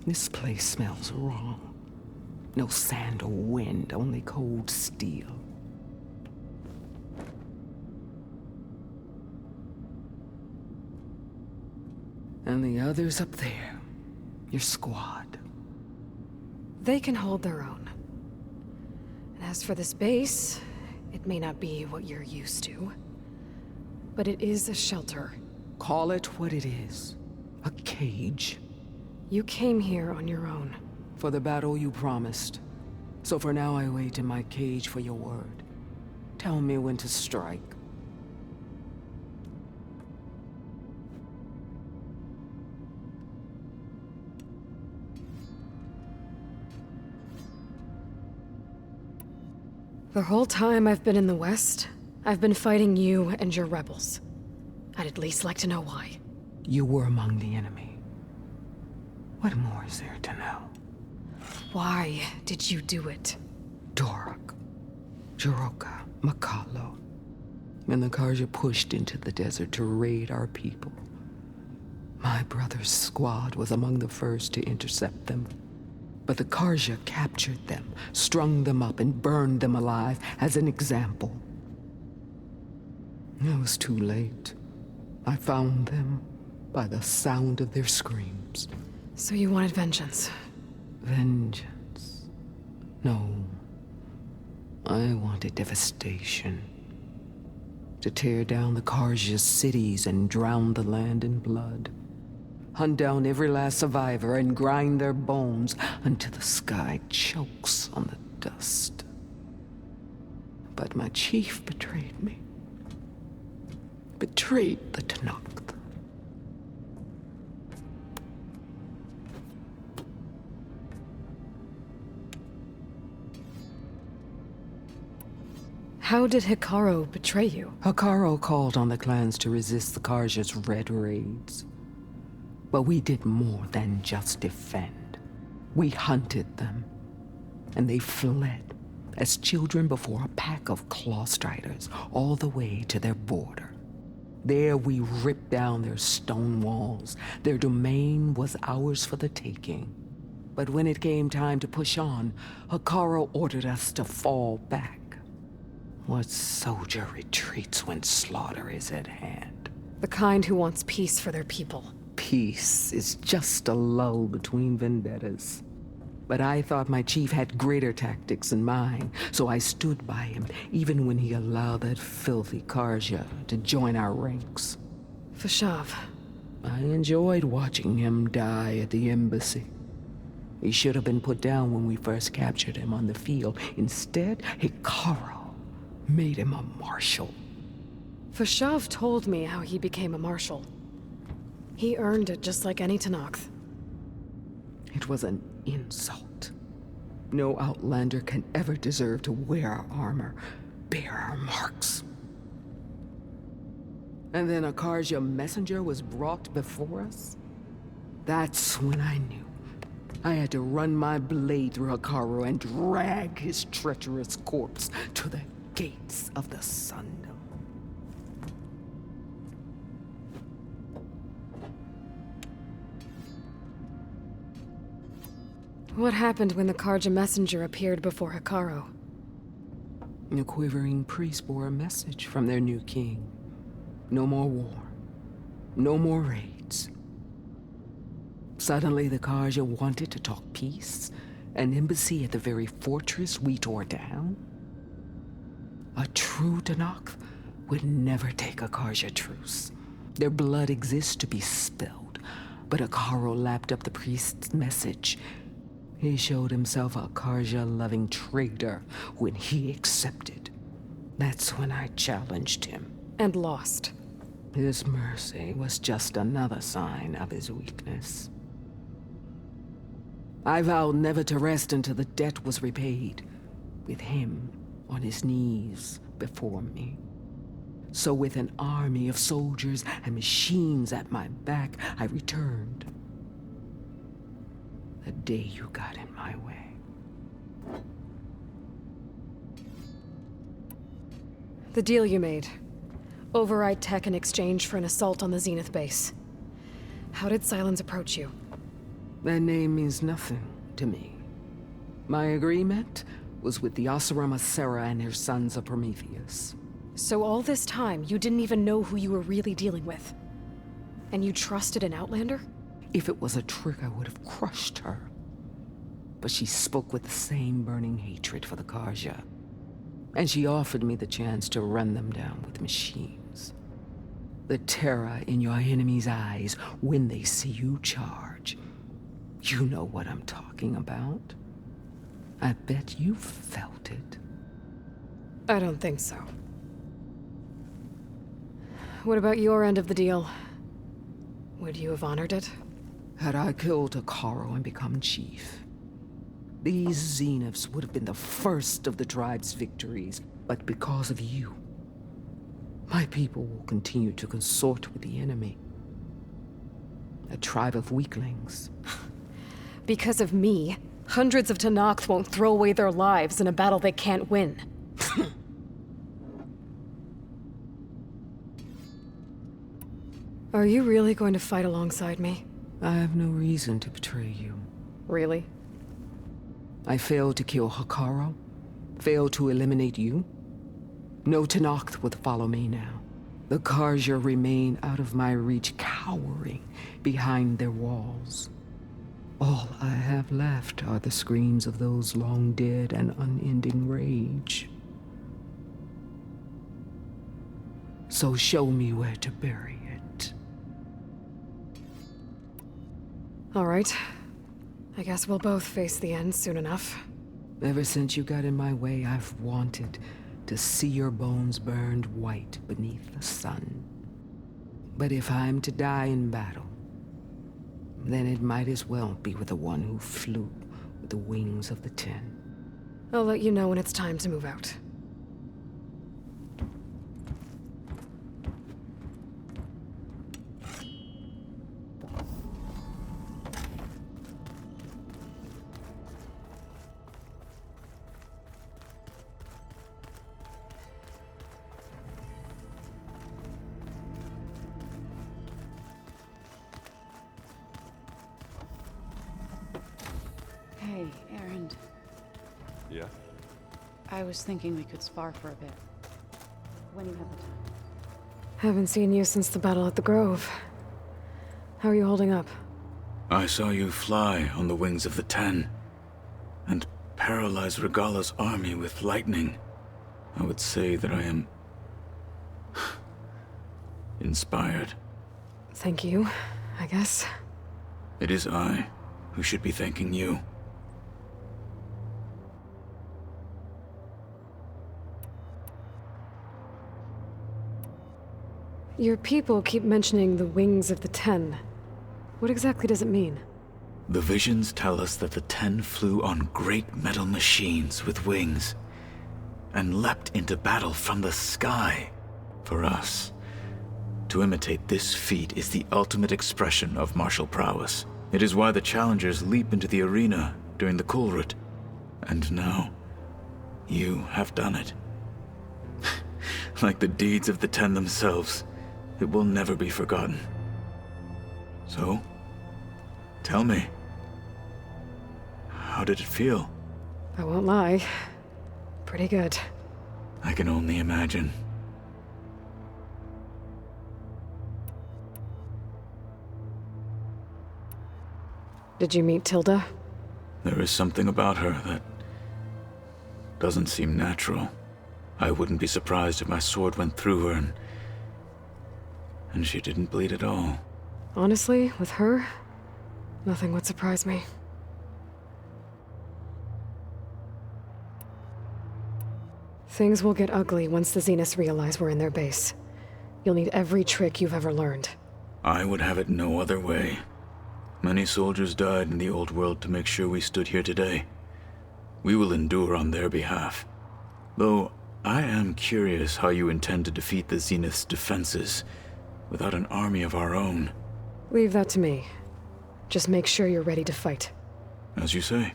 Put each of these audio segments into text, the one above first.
This place smells wrong. No sand or wind, only cold steel. And the others up there, your squad. They can hold their own. And as for this base, it may not be what you're used to, but it is a shelter. Call it what it is. A cage. You came here on your own. For the battle you promised. So for now I wait in my cage for your word. Tell me when to strike. The whole time I've been in the West, I've been fighting you and your rebels. I'd at least like to know why. You were among the enemy. What more is there to know? Why did you do it? Dorak, Jiroka, Makalo, and the Karja pushed into the desert to raid our people. My brother's squad was among the first to intercept them. But the Karja captured them, strung them up, and burned them alive as an example. It was too late. I found them by the sound of their screams. So you wanted vengeance? Vengeance? No. I wanted devastation. To tear down the Karja's cities and drown the land in blood. Hunt down every last survivor and grind their bones until the sky chokes on the dust. But my chief betrayed me. Betrayed the Tenakth. How did Hikaru betray you? Hikaru called on the clans to resist the Karja's red raids. But we did more than just defend. We hunted them, and they fled as children before a pack of claw striders all the way to their border. There we ripped down their stone walls. Their domain was ours for the taking. But when it came time to push on, Hikaru ordered us to fall back. What soldier retreats when slaughter is at hand? The kind who wants peace for their people. Peace is just a lull between vendettas. But I thought my chief had greater tactics than mine, so I stood by him, even when he allowed that filthy Karja to join our ranks. Fashav. I enjoyed watching him die at the embassy. He should have been put down when we first captured him on the field. Instead, Hikaru made him a marshal. Fashav told me how he became a marshal. He earned it just like any Tenakth. It was an insult. No outlander can ever deserve to wear our armor, bear our marks. And then a Karja messenger was brought before us? That's when I knew. I had to run my blade through Hikaru and drag his treacherous corpse to the gates of the Sundom. What happened when the Karja messenger appeared before Hikaru? The quivering priests bore a message from their new king. No more war. No more raids. Suddenly the Karja wanted to talk peace. An embassy at the very fortress we tore down? A true Tenakth would never take a Karja truce. Their blood exists to be spilled. But Hikaru lapped up the priest's message. He showed himself a Karja-loving traitor when he accepted. That's when I challenged him. And lost. His mercy was just another sign of his weakness. I vowed never to rest until the debt was repaid, with him on his knees before me. So with an army of soldiers and machines at my back, I returned. The day you got in my way. The deal you made. Override tech in exchange for an assault on the Zenith base. How did Silence approach you? That name means nothing to me. My agreement was with the Oseram Sera and her sons of Prometheus. So all this time, you didn't even know who you were really dealing with? And you trusted an Outlander? If it was a trick, I would have crushed her. But she spoke with the same burning hatred for the Karja. And she offered me the chance to run them down with machines. The terror in your enemy's eyes when they see you charge. You know what I'm talking about. I bet you felt it. I don't think so. What about your end of the deal? Would you have honored it? Had I killed Akaro and become chief, these Zeniths would have been the first of the tribe's victories. But because of you, my people will continue to consort with the enemy. A tribe of weaklings. Because of me, hundreds of Tenakth won't throw away their lives in a battle they can't win. Are you really going to fight alongside me? I have no reason to betray you. Really? I failed to kill Hakaro, failed to eliminate you. No Tenakth would follow me now. The Karja remain out of my reach, cowering behind their walls. All I have left are the screams of those long dead and unending rage. So show me where to bury it. All right. I guess we'll both face the end soon enough. Ever since you got in my way, I've wanted to see your bones burned white beneath the sun. But if I'm to die in battle, then it might as well be with the one who flew with the wings of the 10. I'll let you know when it's time to move out. Hey, Erend. Yeah? I was thinking we could spar for a bit. When you have the time. Haven't seen you since the battle at the Grove. How are you holding up? I saw you fly on the wings of the 10, and paralyze Regala's army with lightning. I would say that I am inspired. Thank you, I guess. It is I who should be thanking you. Your people keep mentioning the wings of the 10. What exactly does it mean? The visions tell us that the 10 flew on great metal machines with wings, and leapt into battle from the sky. For us, to imitate this feat is the ultimate expression of martial prowess. It is why the challengers leap into the arena during the Kulrut. And now, you have done it. Like the deeds of the 10 themselves, it will never be forgotten. So, tell me, how did it feel? I won't lie. Pretty good. I can only imagine. Did you meet Tilda? There is something about her that doesn't seem natural. I wouldn't be surprised if my sword went through her and she didn't bleed at all. Honestly, with her, nothing would surprise me. Things will get ugly once the Zeniths realize we're in their base. You'll need every trick you've ever learned. I would have it no other way. Many soldiers died in the old world to make sure we stood here today. We will endure on their behalf. Though, I am curious how you intend to defeat the Zenith's defenses without an army of our own. Leave that to me. Just make sure you're ready to fight. As you say.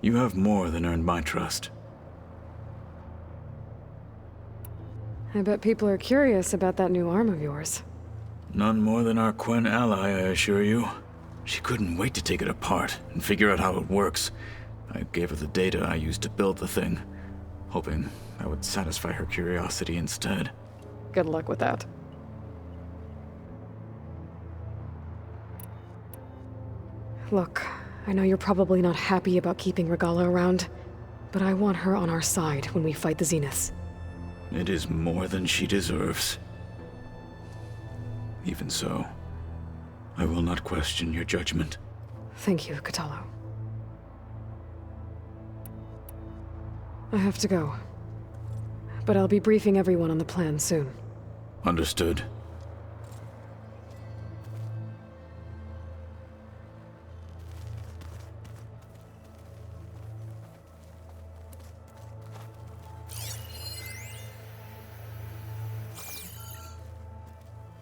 You have more than earned my trust. I bet people are curious about that new arm of yours. None more than our Quen ally, I assure you. She couldn't wait to take it apart and figure out how it works. I gave her the data I used to build the thing, hoping that would satisfy her curiosity instead. Good luck with that. Look, I know you're probably not happy about keeping Regala around, but I want her on our side when we fight the Zeniths. It is more than she deserves. Even so, I will not question your judgment. Thank you, Katalo. I have to go. But I'll be briefing everyone on the plan soon. Understood.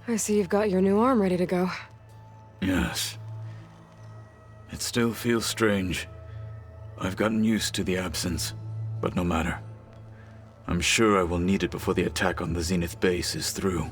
I see you've got your new arm ready to go. Yes. It still feels strange. I've gotten used to the absence, but no matter. I'm sure I will need it before the attack on the Zenith base is through.